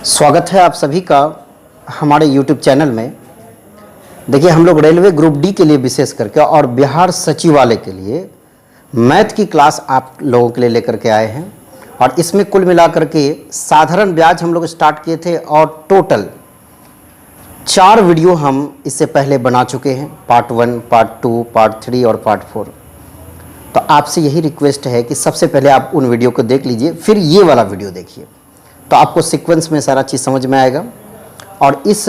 स्वागत है आप सभी का हमारे YouTube चैनल में। देखिए, हम लोग रेलवे ग्रुप डी के लिए विशेष करके और बिहार सचिवालय के लिए मैथ की क्लास आप लोगों के लिए लेकर के आए हैं। और इसमें कुल मिलाकर के साधारण ब्याज हम लोग स्टार्ट किए थे और टोटल 4 वीडियो हम इससे पहले बना चुके हैं, पार्ट 1, पार्ट 2, पार्ट 3 और पार्ट 4। तो आपसे यही रिक्वेस्ट है कि सबसे पहले आप उन वीडियो को देख लीजिए, फिर ये वाला वीडियो देखिए, तो आपको सीक्वेंस में सारा चीज़ समझ में आएगा। और इस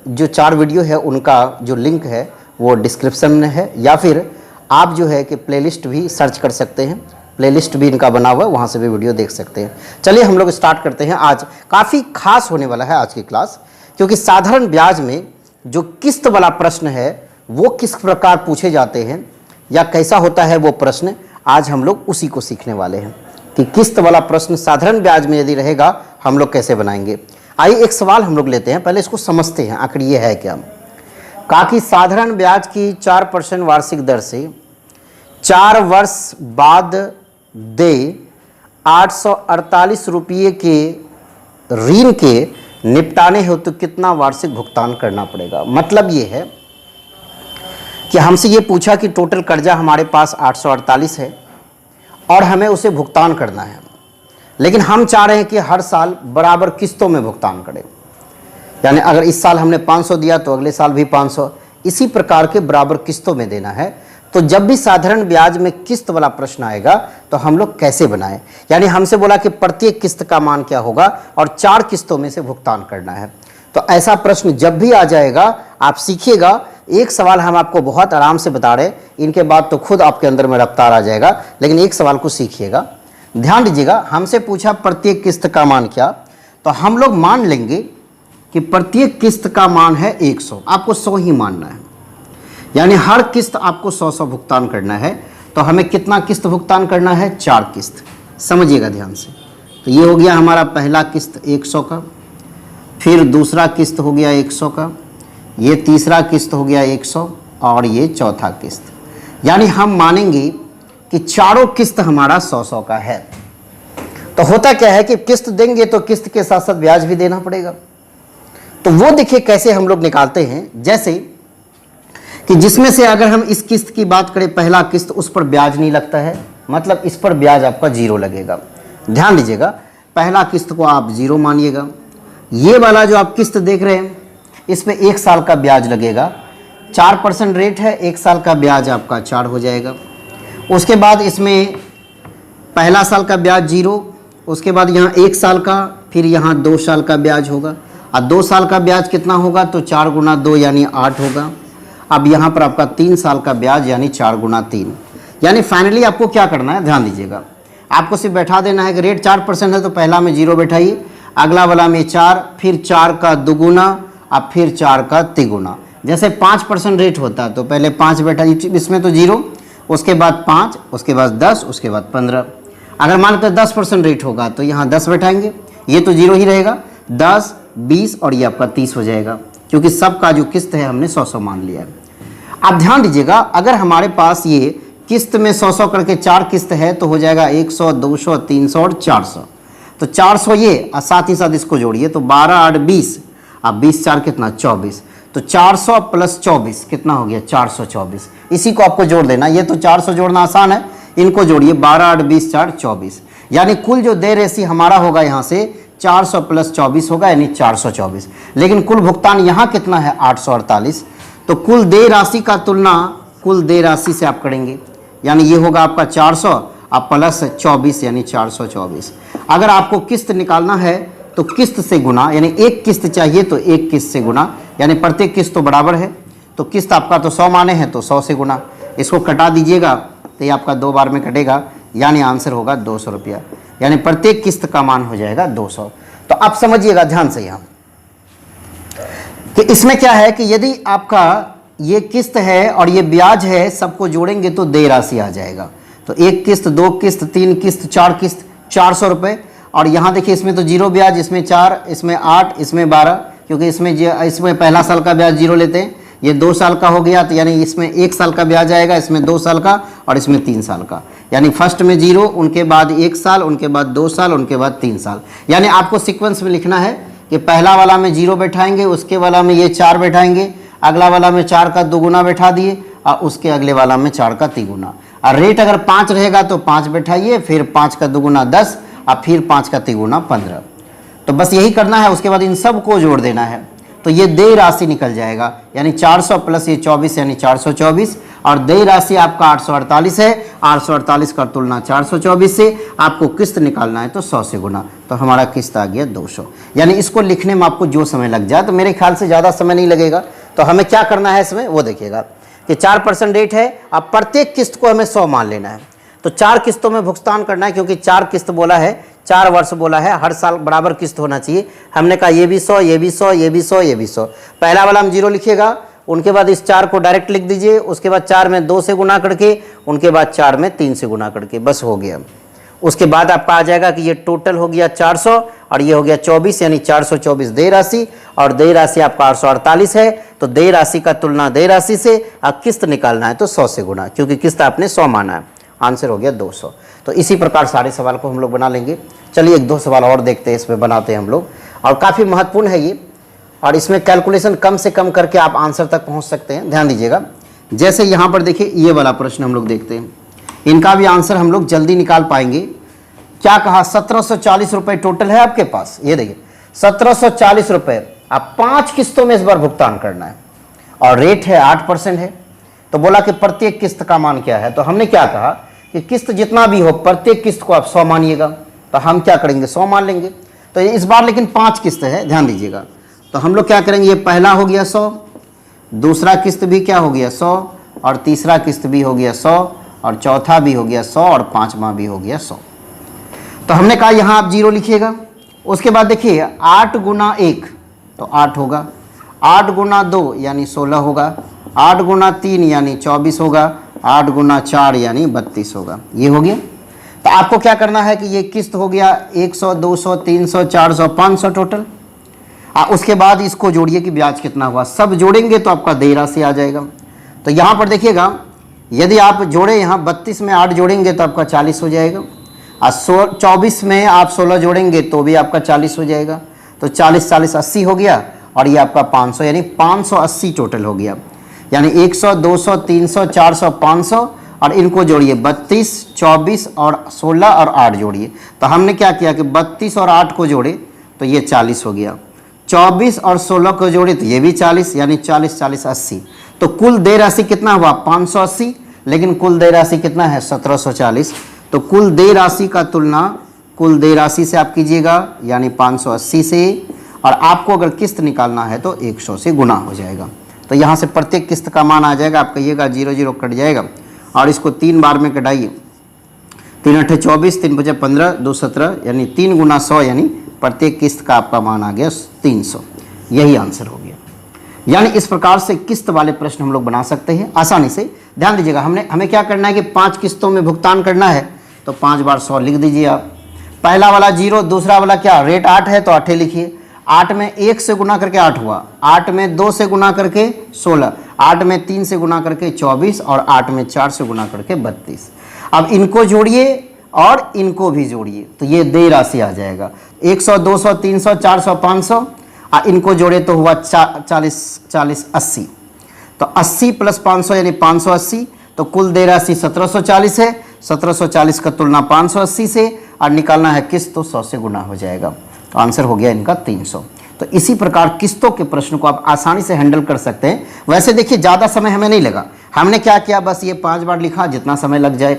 जो 4 वीडियो है उनका जो लिंक है वो डिस्क्रिप्शन में है, या फिर आप जो है कि प्लेलिस्ट भी सर्च कर सकते हैं, प्लेलिस्ट भी इनका बना हुआ है, वहाँ से भी वीडियो देख सकते हैं। चलिए हम लोग स्टार्ट करते हैं। आज काफ़ी खास होने वाला है आज की क्लास, क्योंकि साधारण ब्याज में जो किस्त वाला प्रश्न है वो किस प्रकार पूछे जाते हैं या कैसा होता है वो प्रश्न, आज हम लोग उसी को सीखने वाले हैं कि किस्त वाला प्रश्न साधारण ब्याज में यदि रहेगा हम लोग कैसे बनाएंगे। आइए एक सवाल हम लोग लेते हैं, पहले इसको समझते हैं आखिर ये है क्या। कहा कि साधारण ब्याज की 4% वार्षिक दर से 4 वर्ष बाद दे 848 रुपये के ऋण के निपटाने हेतु तो कितना वार्षिक भुगतान करना पड़ेगा। मतलब ये है कि हमसे ये पूछा कि टोटल कर्जा हमारे पास 848 है और हमें उसे भुगतान करना है, लेकिन हम चाह रहे हैं कि हर साल बराबर किस्तों में भुगतान करें। यानी अगर इस साल हमने 500 दिया तो अगले साल भी 500, इसी प्रकार के बराबर किस्तों में देना है। तो जब भी साधारण ब्याज में किस्त वाला प्रश्न आएगा तो हम लोग कैसे बनाएं। यानी हमसे बोला कि प्रत्येक किस्त का मान क्या होगा और 4 किस्तों में से भुगतान करना है। तो ऐसा प्रश्न जब भी आ जाएगा आप सीखिएगा। एक सवाल हम आपको बहुत आराम से बता रहे हैं, इनके बाद तो खुद आपके अंदर में रफ्तार आ जाएगा, लेकिन एक सवाल को सीखिएगा, ध्यान दीजिएगा। हमसे पूछा प्रत्येक किस्त का मान क्या, तो हम लोग मान लेंगे कि प्रत्येक किस्त का मान है 100। आपको 100 ही मानना है, यानी हर किस्त आपको 100 भुगतान करना है। तो हमें कितना किस्त भुगतान करना है? 4 किस्त। समझिएगा ध्यान से। तो ये हो गया हमारा पहला किस्त 100 का, फिर दूसरा किस्त हो गया 100 का, ये तीसरा किस्त हो गया 100 और ये चौथा किस्त। यानी हम मानेंगे कि चारों किस्त हमारा 100 का है। तो होता क्या है कि किस्त देंगे तो किस्त के साथ साथ ब्याज भी देना पड़ेगा। तो वो देखिए कैसे हम लोग निकालते हैं। जैसे कि जिसमें से अगर हम इस किस्त की बात करें, पहला किस्त, उस पर ब्याज नहीं लगता है, मतलब इस पर ब्याज आपका 0 लगेगा। ध्यान दीजिएगा, पहला किस्त को आप 0 मानिएगा। ये वाला जो आप किस्त देख रहे हैं इसमें 1 साल का ब्याज लगेगा। 4% रेट है, 1 साल का ब्याज आपका 4 हो जाएगा। उसके बाद इसमें पहला साल का ब्याज 0, उसके बाद यहाँ 1 साल का, फिर यहाँ 2 साल का ब्याज होगा। और 2 साल का ब्याज कितना होगा? तो 4 गुना 2 यानी 8 होगा। अब यहाँ पर आपका 3 साल का ब्याज यानी 4 गुना 3। यानी फाइनली आपको क्या करना है, ध्यान दीजिएगा, आपको सिर्फ बैठा देना है कि रेट 4% है तो पहला में 0 बैठाइए, अगला वाला में 4, फिर 4 का दुगुना, अब फिर 4 का तिगुना। जैसे 5% रेट होता है तो पहले 5 बैठाइए, इसमें तो 0, उसके बाद 5, उसके बाद 10, उसके बाद 15। अगर मान लो 10% रेट होगा तो यहाँ 10 बैठाएंगे, ये तो 0 ही रहेगा, 10, 20 और ये आपका 30 हो जाएगा, क्योंकि सबका जो किस्त है हमने 100 मान लिया है। आप ध्यान दीजिएगा, अगर हमारे पास ये किस्त में 100 करके 4 किस्त है तो हो जाएगा 100, 200, 300 और 400। तो 400 ये और साथ ही साथ इसको जोड़िए तो 12, 8, 20, अब 20 4 कितना? 24। तो 400 प्लस 24 कितना हो गया? 424। इसी को आपको जोड़ देना, ये तो 400 जोड़ना आसान है, इनको जोड़िए 12, 8, 20, 4, 24। यानी कुल जो देय राशि हमारा होगा यहाँ से 400 प्लस 24 होगा, यानी 424। लेकिन कुल भुगतान यहाँ कितना है? 848। तो कुल देय राशि का तुलना कुल देय राशि से आप करेंगे, यानी ये होगा आपका 400 अब प्लस 24 यानी 424। अगर आपको किस्त निकालना है तो किस्त से गुना, यानी एक किस्त चाहिए तो एक किस्त से गुना, यानी प्रत्येक किस्त तो बराबर है, तो किस्त आपका तो 100 माने हैं तो 100 से गुना। इसको कटा दीजिएगा तो ये आपका 2 बार में कटेगा, यानी आंसर होगा 200 रुपया। यानी प्रत्येक किस्त का मान हो जाएगा 200। तो आप समझिएगा ध्यान से यहाँ कि इसमें क्या है कि यदि आपका ये किस्त है और ये ब्याज है, सबको जोड़ेंगे तो देय राशि आ जाएगा। तो 1 किस्त, 2 किस्त, 3 किस्त, 4 किस्त, 400 रुपये। और यहाँ देखिए इसमें तो 0 ब्याज, इसमें 4, इसमें 8, इसमें 12, क्योंकि इसमें पहला साल का ब्याज 0 लेते हैं। ये 2 साल का हो गया तो यानी इसमें 1 साल का ब्याज आएगा, इसमें 2 साल का और इसमें 3 साल का। यानी फर्स्ट में 0, उनके बाद 1 साल, उनके बाद 2 साल, उनके बाद 3 साल। यानी आपको सीक्वेंस में लिखना है कि पहला वाला में 0 बैठाएंगे, उसके वाला में ये 4 बैठाएंगे, अगला वाला में 4 का 2 गुना बैठा दिए और उसके अगले वाला में 4 का 3 गुना। और रेट अगर 5 रहेगा तो 5 बैठाइए, फिर 5 का 2 गुना 10 और फिर 5 का 3 गुना 15। तो बस यही करना है। उसके बाद इन सब को जोड़ देना है तो ये देय राशि निकल जाएगा, यानी 400 प्लस ये 24 यानी 424, और देय राशि आपका 848 है। 848 का तुलना 424 से, आपको किस्त निकालना है तो 100 से गुना, तो हमारा किस्त आ गया 200। यानी इसको लिखने में आपको जो समय लग जाए, तो मेरे ख्याल से ज़्यादा समय नहीं लगेगा। तो हमें क्या करना है इसमें वो देखिएगा कि 4% रेट है, अब प्रत्येक किस्त को हमें 100 मान लेना है। तो 4 किस्तों में भुगतान करना है, क्योंकि 4 किस्त बोला है, 4 वर्ष बोला है, हर साल बराबर किस्त होना चाहिए। हमने कहा ये भी 100, ये भी 100, ये भी 100, ये भी 100। पहला वाला हम 0 लिखिएगा, उनके बाद इस 4 को डायरेक्ट लिख दीजिए, उसके बाद 4 में 2 से गुना करके, उनके बाद 4 में 3 से गुना करके, बस हो गया। उसके बाद आपका आ जाएगा कि ये टोटल हो गया 400 और ये हो गया 24, यानी 424 देय राशि, और देय राशि आपका 848 है। तो देय राशि का तुलना देय राशि से, अब किस्त निकालना है तो 100 से गुना, क्योंकि किस्त आपने 100 माना है। आंसर हो गया 200। तो इसी प्रकार सारे सवाल को हम लोग बना लेंगे। चलिए 1-2 सवाल और देखते हैं, इसमें बनाते हैं हम लोग, और काफ़ी महत्वपूर्ण है ये, और इसमें कैलकुलेशन कम से कम करके आप आंसर तक पहुंच सकते हैं। ध्यान दीजिएगा, जैसे यहाँ पर देखिए ये वाला प्रश्न हम लोग देखते हैं, इनका भी आंसर हम लोग जल्दी निकाल पाएंगे। क्या कहा, 1740 रुपये टोटल है आपके पास। ये देखिए 1740 रुपये आप 5 किस्तों में इस बार भुगतान करना है, और रेट है 8% है। तो बोला कि प्रत्येक किस्त का मान क्या है, तो हमने क्या कहा कि किस्त जितना भी हो प्रत्येक किस्त को आप 100 मानिएगा। तो हम क्या करेंगे, 100 मान लेंगे। तो इस बार लेकिन 5 किस्त है, ध्यान दीजिएगा। तो हम लोग क्या करेंगे, ये पहला हो गया 100, दूसरा किस्त भी क्या हो गया 100, और तीसरा किस्त भी हो गया 100, और चौथा भी हो गया 100, और 5वां भी हो गया 100। तो हमने कहा यहाँ आप 0 लिखिएगा। उसके बाद देखिए 8 गुना 1 तो 8 होगा, 8 गुना 2 यानी 16 होगा, 8 गुना 3 यानी 24 होगा, 8 गुना 4 यानी 32 होगा। ये हो गया। तो आपको क्या करना है कि ये किस्त हो गया 100, 200, 300, 400, 500 टोटल। उसके बाद इसको जोड़िए कि ब्याज कितना हुआ, सब जोड़ेंगे तो आपका देय राशि आ जाएगा। तो यहाँ पर देखिएगा, यदि आप जोड़े यहाँ 32 में 8 जोड़ेंगे तो आपका 40 हो जाएगा, और 24 में आप 16 जोड़ेंगे तो भी आपका 40 हो जाएगा। तो 40 40 80 हो गया, और ये आपका 500 यानी 580 टोटल हो गया। यानी 100, 200, 300, 400, 500, और इनको जोड़िए 32, 24 और 16 और 8 जोड़िए। तो हमने क्या किया कि 32 और 8 को जोड़े तो ये 40 हो गया, 24 और 16 को जोड़े तो ये भी 40, यानी 40 40 80। तो कुल देय राशि कितना हुआ 580, लेकिन कुल देय राशि कितना है 1740। तो कुल देय राशि का तुलना कुल देय राशि से आप कीजिएगा, यानी 580 से, और आपको अगर किस्त निकालना है तो 100 से गुना हो जाएगा। तो यहाँ से प्रत्येक किस्त का मान आ जाएगा, आप कहिएगा 0 0 कट जाएगा, और इसको 3 बार में कटाइए। 3 8 24, 3 5 15, 2 17, यानी 3 गुना 100, यानी प्रत्येक किस्त का आपका मान आ गया 300। यही आंसर हो गया। यानी इस प्रकार से किस्त वाले प्रश्न हम लोग बना सकते हैं आसानी से। ध्यान दीजिएगा, हमें क्या करना है कि 5 किस्तों में भुगतान करना है, तो 5 बार 100 लिख दीजिए आप। पहला वाला 0, दूसरा वाला क्या, रेट 8 है तो 8 लिखिए। 8 में 1 से गुना करके 8 हुआ, 8 में 2 से गुना करके 16, 8 में 3 से गुना करके 24, और 8 में 4 से गुना करके 32। अब इनको जोड़िए और इनको भी जोड़िए तो ये देय राशि आ जाएगा 100, 200, 300, 400, 500, और इनको जोड़े तो हुआ 40 40 80। तो 80 प्लस 500 यानी 580। तो कुल देय राशि 1740 है, 1740 का तुलना 580 से, और निकालना है किस्त तो 100 से गुना हो जाएगा। तो आंसर हो गया इनका 300। तो इसी प्रकार किस्तों के प्रश्न को आप आसानी से हैंडल कर सकते हैं। वैसे देखिए ज़्यादा समय हमें नहीं लगा, हमने क्या किया, बस ये 5 बार लिखा, जितना समय लग जाए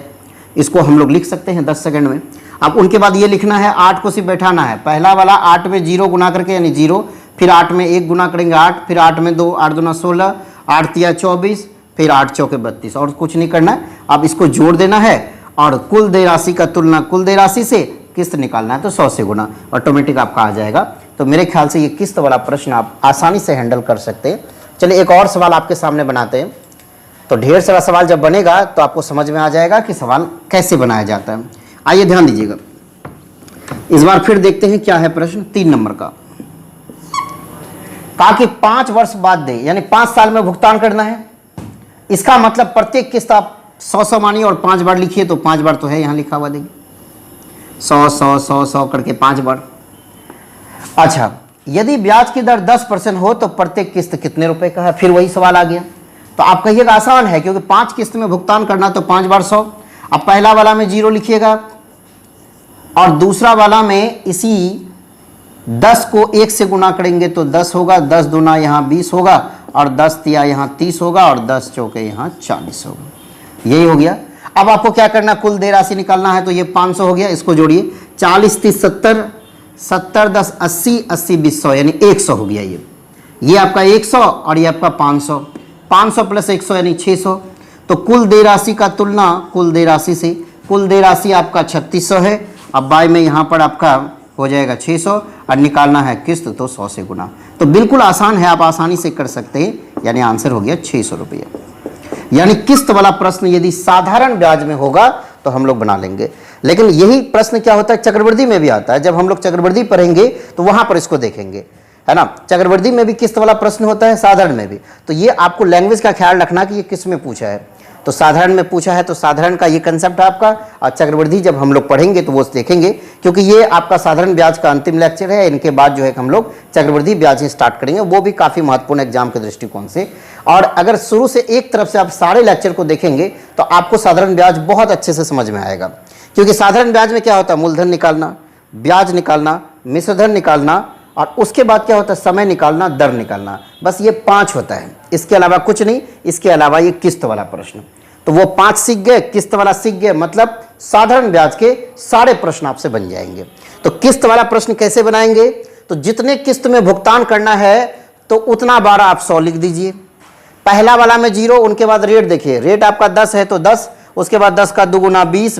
इसको हम लोग लिख सकते हैं 10 सेकंड में। अब उनके बाद ये लिखना है, 8 को सिर्फ बैठाना है। पहला वाला 8 में 0 गुना करके यानी 0, फिर 8 में 1 गुना करेंगे 8, फिर 8 में 2, 8 दूना 16, 8 तिया 24, फिर 8 चौके 32, और कुछ नहीं करना है। अब इसको जोड़ देना है, और कुल देय राशि का तुलना कुल देय राशि से, किस्त निकालना है तो 100 से गुना, ऑटोमेटिक आपका आ जाएगा। तो मेरे ख्याल से ये किस्त वाला प्रश्न आप आसानी से हैंडल कर सकते हैं। चलिए एक और सवाल आपके सामने बनाते हैं। तो ढेर सारा सवाल जब बनेगा तो आपको समझ में आ जाएगा कि सवाल कैसे बनाया जाता है। आइए ध्यान दीजिएगा, इस बार फिर देखते हैं क्या है प्रश्न 3 नंबर का। कहा कि 5 वर्ष बाद दे, यानी 5 साल में भुगतान करना है। इसका मतलब प्रत्येक किस्त आप 100 मानिए और 5 बार लिखिए। तो 5 बार तो है यहाँ लिखा हुआ, देखिए 100 100 100 100 करके 5 बार। अच्छा, यदि ब्याज की दर 10% हो तो प्रत्येक किस्त कितने रुपए का है? फिर वही सवाल आ गया। तो आप कहिएगा आसान है, क्योंकि 5 किस्त में भुगतान करना तो 5 बार 100। अब पहला वाला में 0 लिखिएगा और दूसरा वाला में इसी 10 को 1 से गुना करेंगे तो 10 होगा, 10 दूना यहाँ 20 होगा और 10 तिया यहाँ 30 होगा और 10 चौके यहाँ 40 होगा। यही हो गया। अब आपको क्या करना, कुल देय राशि निकालना है। तो ये 500 हो गया, इसको जोड़िए, 40 30 70, 70 10 80, 80 20 100 यानी 100 हो गया। ये आपका 100 और ये आपका 500, 500 प्लस 100 यानी 600। तो कुल देय राशि का तुलना कुल देय राशि से, कुल देय राशि आपका 3600 है। अब बाय में यहाँ पर आपका हो जाएगा 600 और निकालना है किस्त तो 100 से गुना। तो बिल्कुल आसान है, आप आसानी से कर सकते हैं, यानी आंसर हो गया 600 रुपये। यानी किस्त वाला प्रश्न यदि साधारण ब्याज में होगा तो हम लोग बना लेंगे, लेकिन यही प्रश्न क्या होता है चक्रवृद्धि में भी आता है। जब हम लोग चक्रवृद्धि पढ़ेंगे तो वहां पर इसको देखेंगे, है ना। चक्रवृद्धि में भी किस्त वाला प्रश्न होता है, साधारण में भी। तो ये आपको लैंग्वेज का ख्याल रखना कि ये किस में पूछा है। तो साधारण में पूछा है तो साधारण का ये कंसेप्ट है आपका, और चक्रवृद्धि जब हम लोग पढ़ेंगे तो वो देखेंगे, क्योंकि ये आपका साधारण ब्याज का अंतिम लेक्चर है। इनके बाद जो है हम लोग चक्रवृद्धि ब्याज ही स्टार्ट करेंगे, वो भी काफ़ी महत्वपूर्ण एग्जाम के दृष्टिकोण से। और अगर शुरू से एक तरफ से आप सारे लेक्चर को देखेंगे तो आपको साधारण ब्याज बहुत अच्छे से समझ में आएगा। क्योंकि साधारण ब्याज में क्या होता है, मूलधन निकालना, ब्याज निकालना, मिश्रधन निकालना, और उसके बाद क्या होता है, समय निकालना, दर निकालना। बस ये 5 होता है, इसके अलावा कुछ नहीं। इसके अलावा ये किस्त वाला प्रश्न, तो वो 5 सीख गए, किस्त वाला सीख गए, मतलब साधारण ब्याज के सारे प्रश्न आपसे बन जाएंगे। तो किस्त वाला प्रश्न कैसे बनाएंगे, तो जितने किस्त में भुगतान करना है तो उतना बार आप 100 लिख दीजिए। पहला वाला में 0, उनके बाद रेट देखिए, रेट आपका 10 है तो 10, उसके बाद 10 का दुगुना 20,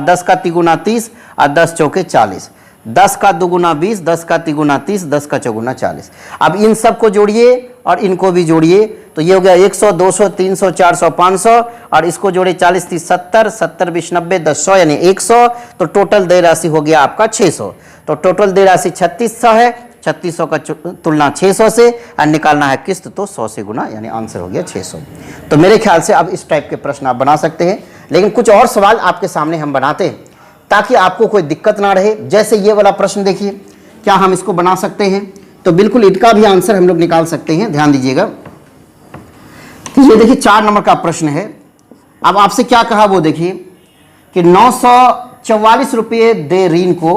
10 का तिगुना 30 और 10 चौके 40, 10 का दुगुना 20, 10 का तिगुना 30, 10 का चौगुना 40। अब इन सब को जोड़िए और इनको भी जोड़िए, तो ये हो गया 100 200 300 400 500, और इसको जोड़े 40 30 70, 70 20 90 10 100 यानी 100। तो टोटल देय राशि हो गया आपका 600। तो टोटल देय राशि 3600 है, 3600 का तुलना 600 से, और निकालना है किस्त तो 100 से गुना, यानी आंसर हो गया 600। तो मेरे ख्याल से अब इस टाइप के प्रश्न आप बना सकते हैं, लेकिन कुछ और सवाल आपके सामने हम बनाते हैं ताकि आपको कोई दिक्कत ना रहे। जैसे ये वाला प्रश्न देखिए, क्या हम इसको बना सकते हैं? तो बिल्कुल इसका भी आंसर हम लोग निकाल सकते हैं। ध्यान दीजिएगा, ये देखिए 4 नंबर का प्रश्न है। अब आपसे क्या कहा वो देखिए कि 944 रुपये दे ऋण को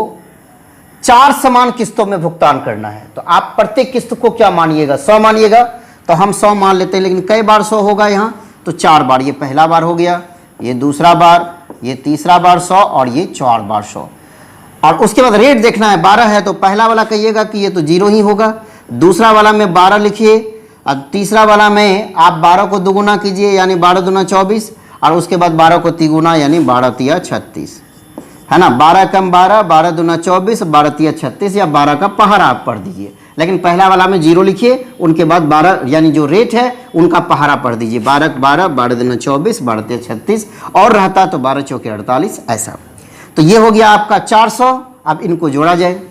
4 समान किस्तों में भुगतान करना है। तो आप प्रत्येक किस्त को क्या मानिएगा, 100 मानिएगा। तो हम 100 मान लेते हैं, लेकिन कई बार 100 होगा यहाँ, तो 4 बार। ये पहला बार हो गया, ये दूसरा बार, ये तीसरा बार 100 और ये 4 बार 100। और उसके बाद रेट देखना है, 12 है तो पहला वाला कहिएगा कि ये तो 0 ही होगा। दूसरा वाला में 12 लिखिए, और तीसरा वाला में आप 12 को दुगुना कीजिए, यानी 12 दूना 24, और उसके बाद 12 को तिगुना, यानी 12 तिया 36, है ना। 12 कम 12, 12 दूना 24, 12 तिया 36, या 12 का पहाड़ा आप पढ़ दीजिए। लेकिन पहला वाला में 0 लिखिए, उनके बाद 12 यानी जो रेट है उनका पहाड़ा पढ़ दीजिए। 12 12, 12 दूना 24, 12 तिया 36, और रहता तो 12 चौके 48, ऐसा। तो ये हो गया आपका 400। अब इनको जोड़ा जाए,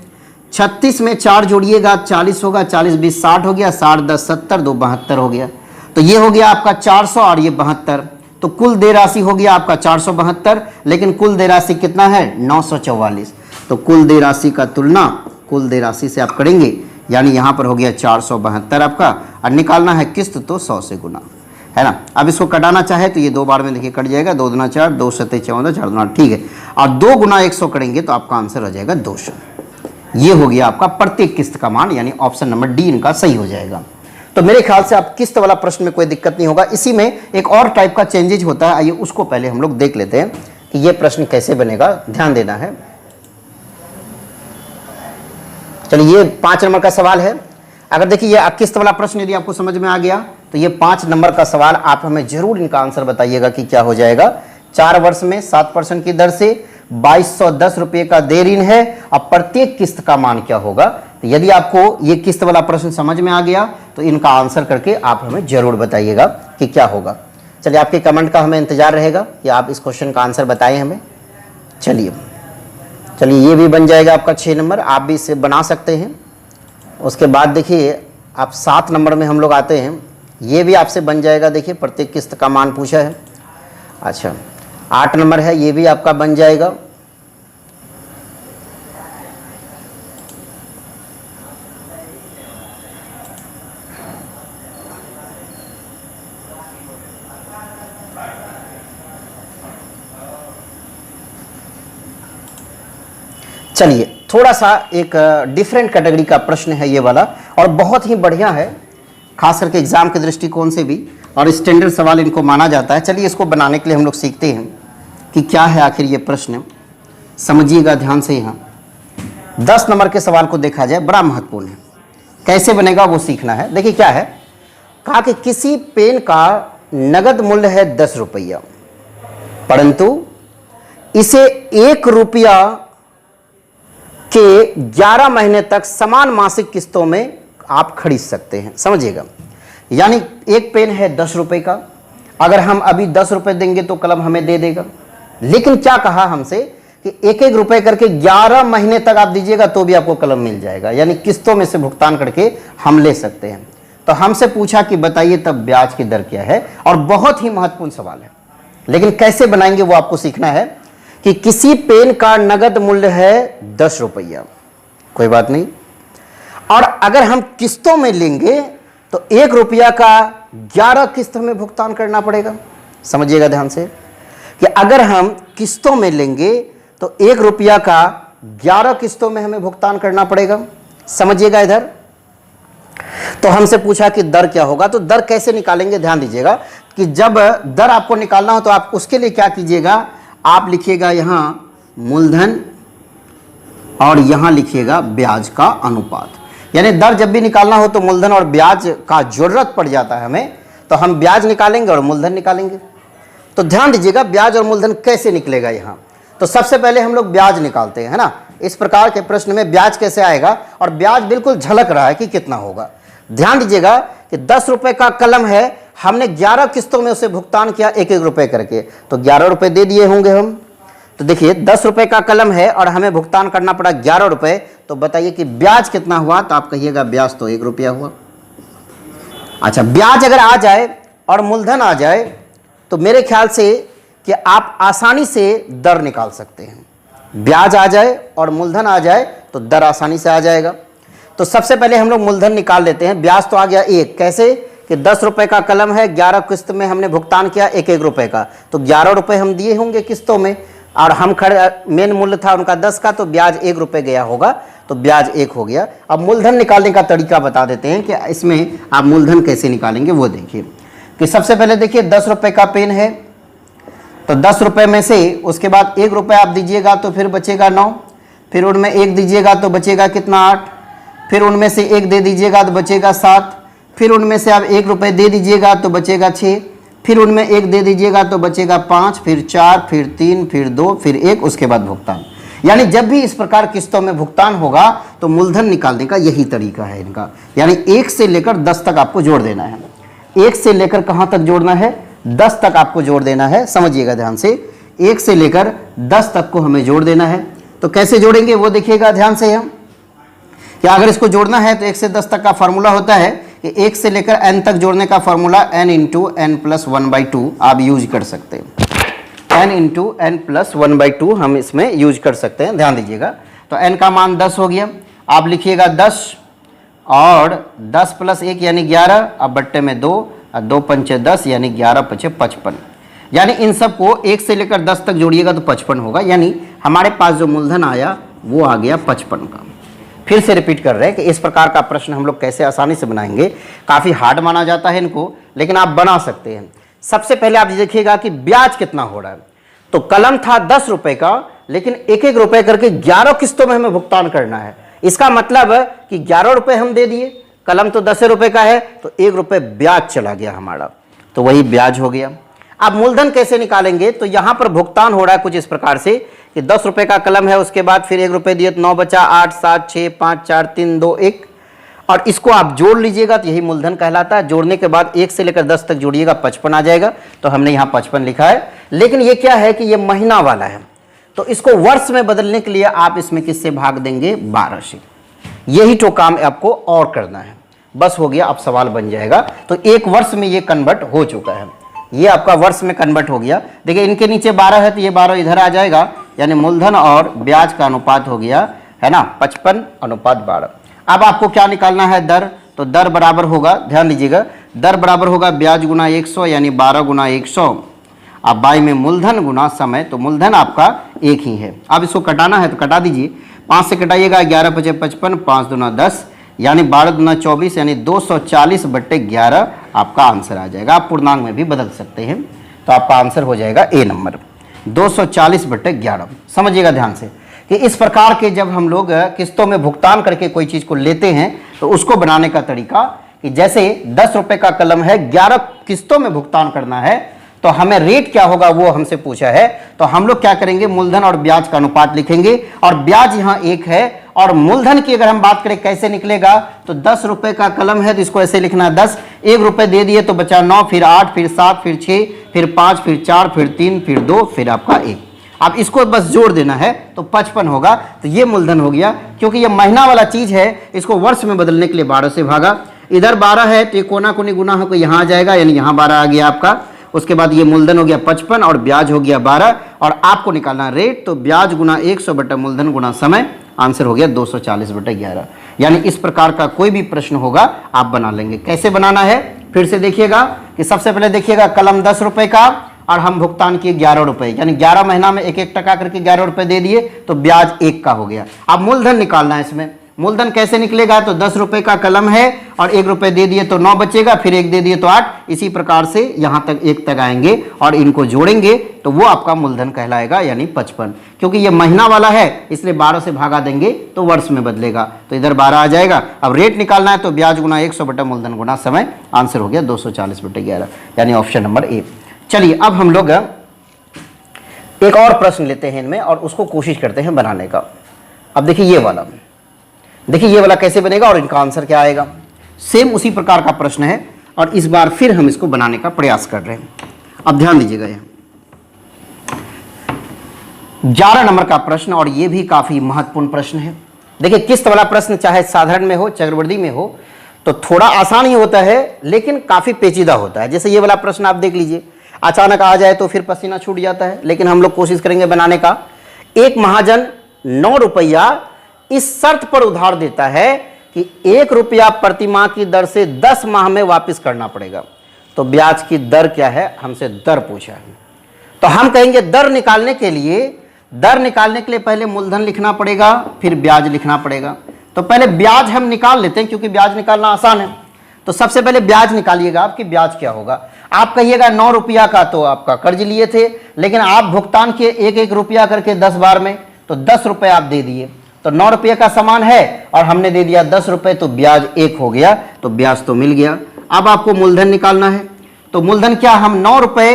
36 में 4 जोड़िएगा 40 होगा, 40 20 60 हो गया, 60 10 70, 2 72 हो गया। तो ये हो गया आपका 400 और ये 72। तो कुल देय राशि हो गया आपका 472, लेकिन कुल देय राशि कितना है, 944। तो कुल देय राशि का तुलना कुल देय राशि से आप करेंगे, यानी यहाँ पर हो गया 472 आपका, और निकालना है किस्त तो 100 से गुना, है ना। अब इसको कटाना चाहे तो ये 2 बार में देखिए कट जाएगा, 2 दूना 4, 2 सत्ते 14, 4 दूना, ठीक है। और 2 गुना 100 करेंगे तो आपका आंसर हो जाएगा 200। ये हो गया आपका प्रत्येक किस्त का मान, यानी ऑप्शन नंबर डी इनका सही हो जाएगा। तो मेरे ख्याल से आप किस्त वाला प्रश्न में कोई दिक्कत नहीं होगा। इसी में एक और टाइप का चेंजेज होता है, आइए उसको पहले हम लोग देख लेते हैं कि ये प्रश्न कैसे बनेगा। ध्यान देना है। चलिए, ये 5 नंबर का सवाल है। अगर देखिए ये किस्त वाला प्रश्न यदि आपको समझ में आ गया तो ये 5 नंबर का सवाल आप हमें जरूर इनका आंसर बताइएगा कि क्या हो जाएगा। 4 वर्ष में 7% की दर से 2210 रुपये का देय ऋण है। अब प्रत्येक किस्त का मान क्या होगा। तो यदि आपको ये किस्त वाला प्रश्न समझ में आ गया तो इनका आंसर करके आप हमें जरूर बताइएगा कि क्या होगा। चलिए, आपके कमेंट का हमें इंतजार रहेगा कि आप इस क्वेश्चन का आंसर बताएं हमें। चलिए, ये भी बन जाएगा आपका 6 नंबर, आप भी इसे बना सकते हैं। उसके बाद देखिए आप 7 नंबर में हम लोग आते हैं, ये भी आपसे बन जाएगा। देखिए प्रत्येक किस्त का मान पूछा है। अच्छा, 8 नंबर है, ये भी आपका बन जाएगा। चलिए थोड़ा सा एक डिफरेंट कैटेगरी का प्रश्न है ये वाला, और बहुत ही बढ़िया है, खास करके एग्जाम के दृष्टिकोण से भी, और स्टैंडर्ड सवाल इनको माना जाता है। चलिए इसको बनाने के लिए हम लोग सीखते हैं कि क्या है आखिर ये प्रश्न। समझिएगा ध्यान से, यहाँ 10 नंबर के सवाल को देखा जाए, बड़ा महत्वपूर्ण है, कैसे बनेगा वो सीखना है। देखिए क्या है, कहा कि किसी पेन का नगद मूल्य है 10 रुपया, परंतु इसे 1 रुपया के 11 महीने तक समान मासिक किस्तों में आप खरीद सकते हैं। समझिएगा, यानी एक पेन है 10 रुपए का, अगर हम अभी 10 रुपए देंगे तो कलम हमें दे देगा, लेकिन क्या कहा हमसे कि 1-1 रुपए करके 11 महीने तक आप दीजिएगा तो भी आपको कलम मिल जाएगा, यानी किस्तों में से भुगतान करके हम ले सकते हैं। तो हमसे पूछा कि बताइए तब ब्याज की दर क्या है, और बहुत ही महत्वपूर्ण सवाल है, लेकिन कैसे बनाएंगे वो आपको सीखना है। कि किसी पेन का नगद मूल्य है 10 रुपया, कोई बात नहीं, और अगर हम किस्तों में लेंगे तो 1 रुपया का 11 किस्त में भुगतान करना पड़ेगा। समझिएगा ध्यान से कि अगर हम किस्तों में लेंगे तो 1 रुपया का 11 किस्तों में हमें भुगतान करना पड़ेगा। समझिएगा इधर। तो हमसे पूछा कि दर क्या होगा, तो दर कैसे निकालेंगे, ध्यान दीजिएगा कि जब दर आपको निकालना हो तो आप उसके लिए क्या कीजिएगा, आप लिखिएगा यहां मूलधन और यहां लिखिएगा ब्याज का अनुपात। यानी दर जब भी निकालना हो तो मूलधन और ब्याज का जरूरत पड़ जाता है हमें, तो हम ब्याज निकालेंगे और मूलधन निकालेंगे। तो ध्यान दीजिएगा ब्याज और मूलधन कैसे निकलेगा यहाँ। तो सबसे पहले हम लोग ब्याज निकालते हैं, है ना। इस प्रकार के प्रश्न में ब्याज कैसे आएगा, और ब्याज बिल्कुल झलक रहा है कि कितना होगा। ध्यान दीजिएगा कि 10 रुपए का कलम है, हमने 11 किस्तों में उसे भुगतान किया 1-1 रुपए करके, तो 11 रुपए दे दिए होंगे हम। तो देखिए 10 रुपए का कलम है और हमें भुगतान करना पड़ा 11 रुपए, तो बताइए कि ब्याज कितना हुआ, तो आप कहिएगा ब्याज तो 1 रुपया हुआ। अच्छा, ब्याज अगर आ जाए और मूलधन आ जाए तो मेरे ख्याल से कि आप आसानी से दर निकाल सकते हैं। ब्याज आ जाए और मूलधन आ जाए तो दर आसानी से आ जाएगा। तो सबसे पहले हम लोग मूलधन निकाल लेते हैं। ब्याज तो आ गया 1, कैसे कि 10 रुपए का कलम है, 11 किस्त में हमने भुगतान किया 1-1 रुपए का, तो 11 रुपए हम दिए होंगे किस्तों में, और हम मेन मूल्य था उनका 10 का, तो ब्याज 1 रुपए गया होगा, तो ब्याज 1 हो गया। अब मूलधन निकालने का तरीका बता देते हैं कि इसमें आप मूलधन कैसे निकालेंगे वो देखिए। कि सबसे पहले देखिए 10 रुपए का पेन है, तो 10 रुपए में से उसके बाद 1 रुपए आप दीजिएगा तो फिर बचेगा 9, फिर उनमें 1 दीजिएगा तो बचेगा कितना 8, फिर उनमें से 1 दे दीजिएगा तो बचेगा 7, फिर उनमें से आप 1 रुपए दे दीजिएगा तो बचेगा 6, फिर उनमें 1 दे दीजिएगा तो बचेगा 5, फिर 4, फिर 3, फिर 2, फिर 1, उसके बाद भुगतान। यानी जब भी इस प्रकार किस्तों में भुगतान होगा तो मूलधन निकालने का यही तरीका है इनका। यानी 1 से लेकर 10 तक आपको जोड़ देना है। 1 से लेकर कहाँ तक जोड़ना है, 10 तक आपको जोड़ देना है। समझिएगा ध्यान से, 1 से लेकर 10 तक को हमें जोड़ देना है। तो कैसे जोड़ेंगे वो देखिएगा ध्यान से हम, कि अगर इसको जोड़ना है तो 1 से 10 तक का फॉर्मूला होता है कि 1 से लेकर n तक जोड़ने का formula n into n plus 1/2 आप यूज कर सकते हैं। n इंटू n प्लस 1/2 हम इसमें यूज कर सकते हैं। ध्यान दीजिएगा, तो n का मान 10 हो गया, आप लिखिएगा 10 और 10 प्लस 1 यानी 11, अब बट्टे में 2 और 2 पंचे 10 यानी 11 पचे 55। यानी इन सब को 1 से लेकर 10 तक जोड़िएगा तो 55 होगा। यानी हमारे पास जो मूलधन आया वो आ गया 55 का। फिर से रिपीट कर रहे हैं कि इस प्रकार का प्रश्न हम लोग कैसे आसानी से बनाएंगे। काफ़ी हार्ड माना जाता है इनको, लेकिन आप बना सकते हैं। सबसे पहले आप देखिएगा कि ब्याज कितना हो रहा है। तो कलम था 10 रुपए का, लेकिन 1-1 रुपए करके 11 किस्तों में हमें भुगतान करना है। इसका मतलब कि 11 रुपए हम दे दिए, कलम तो 10 रुपए का है, तो 1 रुपए ब्याज चला गया हमारा, तो वही ब्याज हो गया। अब मूलधन कैसे निकालेंगे, तो यहां पर भुगतान हो रहा है कुछ इस प्रकार से कि 10 रुपए का कलम है, उसके बाद फिर 1 रुपए दिए तो 9 बचा, 8, 7, 6, 5, 4, 3, 2, 1, और इसको आप जोड़ लीजिएगा तो यही मूलधन कहलाता है। जोड़ने के बाद 1 से लेकर 10 तक जोड़िएगा 55 आ जाएगा, तो हमने यहाँ 55 लिखा है। लेकिन ये क्या है कि ये महीना वाला है, तो इसको वर्ष में बदलने के लिए आप इसमें किससे भाग देंगे, 12 से। यही तो काम आपको और करना है, बस हो गया, अब सवाल बन जाएगा। तो 1 वर्ष में ये कन्वर्ट हो चुका है, ये आपका वर्ष में कन्वर्ट हो गया। देखिए इनके नीचे 12 है तो ये 12 इधर आ जाएगा, यानी मूलधन और ब्याज का अनुपात हो गया, है ना, 55:12। अब आपको क्या निकालना है, दर। तो दर बराबर होगा, ध्यान दीजिएगा, दर बराबर होगा ब्याज गुना 100 यानी 12 गुना 100। अब बाई में मूलधन गुना समय, तो मूलधन आपका 1 ही है। अब इसको कटाना है तो कटा दीजिए। 5 से कटाइएगा, 11 पचे 55, 5 दूना 10 यानी 12 दूना 24 यानी 240/11 आपका आंसर आ जाएगा। आप पूर्णांक में भी बदल सकते हैं, तो आपका आंसर हो जाएगा ए नंबर 240/11। समझिएगा ध्यान से कि इस प्रकार के जब हम लोग किस्तों में भुगतान करके कोई चीज़ को लेते हैं तो उसको बनाने का तरीका कि जैसे 10 रुपए का कलम है, 11 किस्तों में भुगतान करना है, तो हमें रेट क्या होगा वो हमसे पूछा है। तो हम लोग क्या करेंगे, मूलधन और ब्याज का अनुपात लिखेंगे और ब्याज यहाँ 1 है और मूलधन की अगर हम बात करें कैसे निकलेगा, तो 10 रुपए का कलम है तो इसको ऐसे लिखना है 10, 1 रुपए दे दिए तो बचा 9, फिर 8, फिर 7, फिर 6, फिर 5, फिर 4, फिर 3, फिर 2, फिर आपका 1। अब इसको बस जोड़ देना है तो 55 होगा। तो ये मूलधन हो गया, क्योंकि ये महीना वाला चीज है, इसको वर्ष में बदलने के लिए 12 से भागा। इधर 12 है तो ये कोना कोनी गुना हो यहाँ आ जाएगा, यानी यहाँ 12 आ गया आपका। उसके बाद ये मूलधन हो गया 55 और ब्याज हो गया 12 और आपको निकालना रेट, तो ब्याज गुना 100 बटा मूलधन गुना समय, आंसर हो गया 240/11। यानी इस प्रकार का कोई भी प्रश्न होगा आप बना लेंगे। कैसे बनाना है फिर से देखिएगा कि सबसे पहले देखिएगा कलम 10 रुपए का और हम भुगतान किए 11 रुपए, यानी 11 महीना में 1-1 टका करके 11 रुपए दे दिए तो ब्याज 1 का हो गया। अब मूलधन निकालना है। इसमें मूलधन कैसे निकलेगा, तो 10 रुपए का कलम है और 1 रुपए दे दिए तो 9 बचेगा, फिर 1 दे दिए तो 8, इसी प्रकार से यहां तक 1 तक आएंगे और इनको जोड़ेंगे तो वो आपका मूलधन कहलाएगा, यानी 55। क्योंकि ये महीना वाला है इसलिए 12 से भागा देंगे तो वर्ष में बदलेगा, तो इधर 12 आ जाएगा। अब रेट निकालना है तो ब्याज गुना 100 बटा मूलधन गुना समय, आंसर हो गया 240/11, यानी ऑप्शन नंबर ए। चलिए अब हम लोग एक और प्रश्न लेते हैं इनमें और उसको कोशिश करते हैं बनाने का। अब देखिए ये वाला, देखिए ये वाला कैसे बनेगा और इनका आंसर क्या आएगा। सेम उसी प्रकार का प्रश्न है और इस बार फिर हम इसको बनाने का प्रयास कर रहे हैं। अब ध्यान दीजिएगा, यह 11 नंबर का प्रश्न और ये भी काफी महत्वपूर्ण प्रश्न है। देखिए किस्त वाला प्रश्न चाहे साधारण में हो चक्रवृद्धि में हो तो थोड़ा आसान ही होता है, लेकिन काफी पेचीदा होता है। जैसे ये वाला प्रश्न आप देख लीजिए, अचानक आ जाए तो फिर पसीना छूट जाता है, लेकिन हम लोग कोशिश करेंगे बनाने का। एक महाजन 9 रुपया इस शर्त पर उधार देता है कि 1 रुपया प्रति माह की दर से 10 माह में वापस करना पड़ेगा। तो ब्याज की दर क्या है, हमसे दर पूछा है। तो हम कहेंगे दर निकालने के लिए पहले मूलधन लिखना पड़ेगा, फिर ब्याज लिखना पड़ेगा। तो पहले ब्याज हम निकाल लेते हैं क्योंकि ब्याज निकालना आसान है। तो सबसे पहले ब्याज निकालिएगा आपकी, ब्याज क्या होगा। आप कहिएगा 9 रुपया का तो आपका कर्ज लिए थे, लेकिन आप भुगतान किए 1-1 रुपया करके 10 बार में, तो 10 रुपये आप दे दिए, तो 9 रुपये का सामान है और हमने दे दिया 10 रुपये, तो ब्याज 1 हो गया, तो ब्याज तो मिल गया। अब आपको मूलधन निकालना है, तो मूलधन क्या, हम 9 रुपये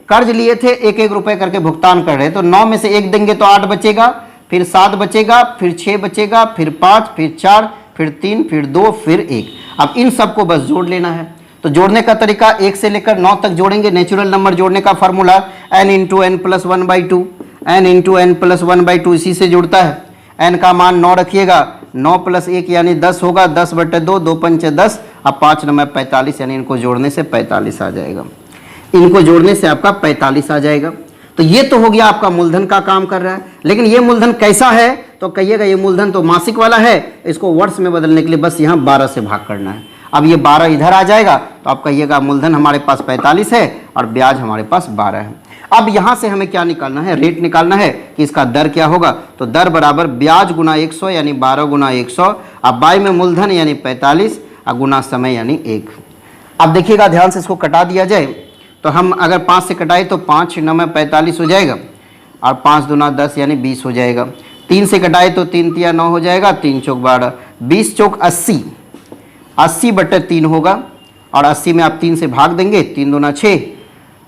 कर्ज लिए थे, 1-1 रुपये करके भुगतान कर रहे हैं, तो 9 में से 1 देंगे तो 8 बचेगा, फिर 7 बचेगा, फिर 6 बचेगा, फिर 5, फिर 4, फिर 3, फिर 2, फिर 1। अब इन सबको बस जोड़ लेना है। तो जोड़ने का तरीका 1 से लेकर 9 तक जोड़ेंगे। नेचुरल नंबर जोड़ने का formula n × n + 1/2, n × n + 1/2 इसी से जुड़ता है। n का मान 9 रखिएगा, 9 + 1 यानी 10 होगा, 10/2, 2 पंचे 10, अब 5 9 45, यानी इनको जोड़ने से 45 आ जाएगा। इनको जोड़ने से आपका 45 आ जाएगा। तो ये तो हो गया आपका मूलधन का काम कर रहा है। लेकिन ये मूलधन कैसा है, तो कहिएगा ये मूलधन तो मासिक वाला है, इसको वर्ष में बदलने के लिए बस यहाँ 12 से भाग करना है। अब ये 12 इधर आ जाएगा, तो आप कहिएगा मूलधन हमारे पास 45 है और ब्याज हमारे पास 12 है। अब यहाँ से हमें क्या निकालना है, रेट निकालना है कि इसका दर क्या होगा। तो दर बराबर ब्याज गुना 100 यानी 12 गुना 100, अब बाई में मूलधन यानी 45 और गुना समय यानी 1। अब देखिएगा ध्यान से, इसको कटा दिया जाए तो हम अगर 5 से कटाए तो 5 9 45 हो जाएगा और 5 दूना 10 यानी 20 हो जाएगा। 3 से कटाए तो 3 तिया 9 हो जाएगा, 3 चौक 12, 20 चौक 80, 80/3 होगा और 80 में आप 3 से भाग देंगे, 3 दूना 6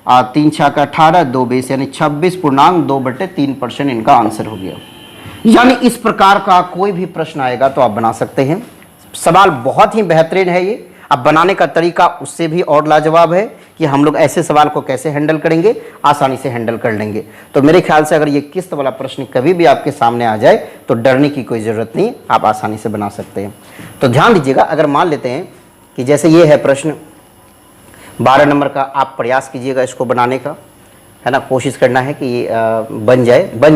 और 3 छक्का 18, 2 20 यानी 26.2/3% इनका आंसर हो गया। यानी इस प्रकार का कोई भी प्रश्न आएगा तो आप बना सकते हैं। सवाल बहुत ही बेहतरीन है ये। अब बनाने का तरीका उससे भी और लाजवाब है कि हम लोग ऐसे सवाल को कैसे हैंडल करेंगे, आसानी से हैंडल कर लेंगे। तो मेरे ख्याल से अगर ये किस्त वाला प्रश्न कभी भी आपके सामने आ जाए तो डरने की कोई ज़रूरत नहीं, आप आसानी से बना सकते हैं। तो ध्यान दीजिएगा, अगर मान लेते हैं कि जैसे ये है प्रश्न 12 नंबर का, आप प्रयास कीजिएगा इसको बनाने का, है ना, कोशिश करना है कि ये बन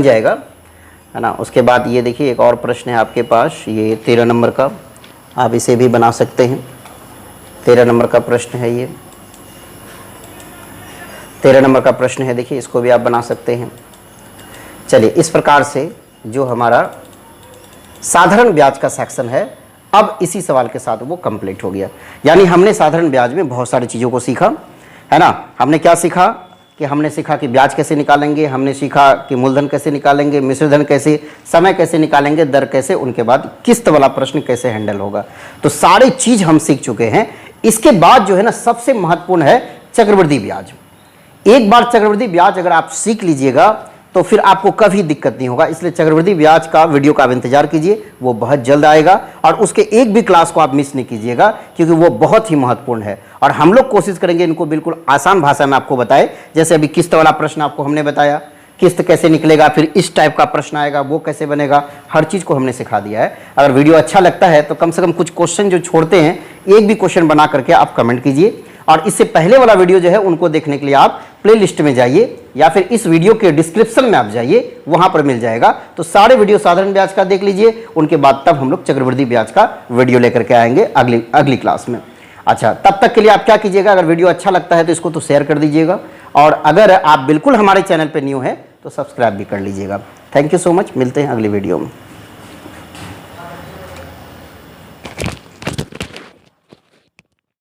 जाएगा, है ना। उसके बाद ये देखिए एक और प्रश्न है आपके पास, ये 13 नंबर का, आप इसे भी बना सकते हैं। 13 नंबर का प्रश्न है ये, 13 नंबर का प्रश्न है, देखिए इसको भी आप बना सकते हैं। चलिए इस प्रकार से जो हमारा साधारण ब्याज का सेक्शन है। अब इसी सवाल के साथ वो कंप्लीट हो गया। यानी हमने साधारण ब्याज में बहुत सारी चीज़ों को सीखा, है ना। हमने क्या सीखा कि हमने सीखा कि ब्याज कैसे निकालेंगे, हमने सीखा कि मूलधन कैसे निकालेंगे, मिश्रधन कैसे, समय कैसे निकालेंगे, दर कैसे, उनके बाद किस्त वाला प्रश्न कैसे हैंडल होगा। तो सारी चीज़ हम सीख चुके हैं। इसके बाद जो है ना सबसे महत्वपूर्ण है चक्रवृद्धि ब्याज। एक बार चक्रवृद्धि ब्याज अगर आप सीख लीजिएगा तो फिर आपको कभी दिक्कत नहीं होगा। इसलिए चक्रवृद्धि ब्याज का वीडियो का आप इंतजार कीजिए, वो बहुत जल्द आएगा और उसके एक भी क्लास को आप मिस नहीं कीजिएगा, क्योंकि वो बहुत ही महत्वपूर्ण है। और हम लोग कोशिश करेंगे इनको बिल्कुल आसान भाषा में आपको बताए। जैसे अभी किस्त वाला प्रश्न आपको हमने बताया, किस्त कैसे निकलेगा, फिर इस टाइप का प्रश्न आएगा वो कैसे बनेगा, हर चीज़ को हमने सिखा दिया है। अगर वीडियो अच्छा लगता है तो कम से कम कुछ क्वेश्चन जो छोड़ते हैं, एक भी क्वेश्चन बना करके आप कमेंट कीजिए। और इससे पहले वाला वीडियो जो है उनको देखने के लिए आप प्लेलिस्ट में जाइए या फिर इस वीडियो के डिस्क्रिप्शन में आप जाइए, वहां पर मिल जाएगा। तो सारे वीडियो साधारण ब्याज का देख लीजिए, उनके बाद तब हम लोग चक्रवृद्धि ब्याज का वीडियो लेकर के आएंगे अगली क्लास में। अच्छा, तब तक के लिए आप क्या कीजिएगा, अगर वीडियो अच्छा लगता है तो इसको तो शेयर कर दीजिएगा, और अगर आप बिल्कुल हमारे चैनल पर न्यू है तो सब्सक्राइब भी कर लीजिएगा। थैंक यू सो मच, मिलते हैं अगली वीडियो में।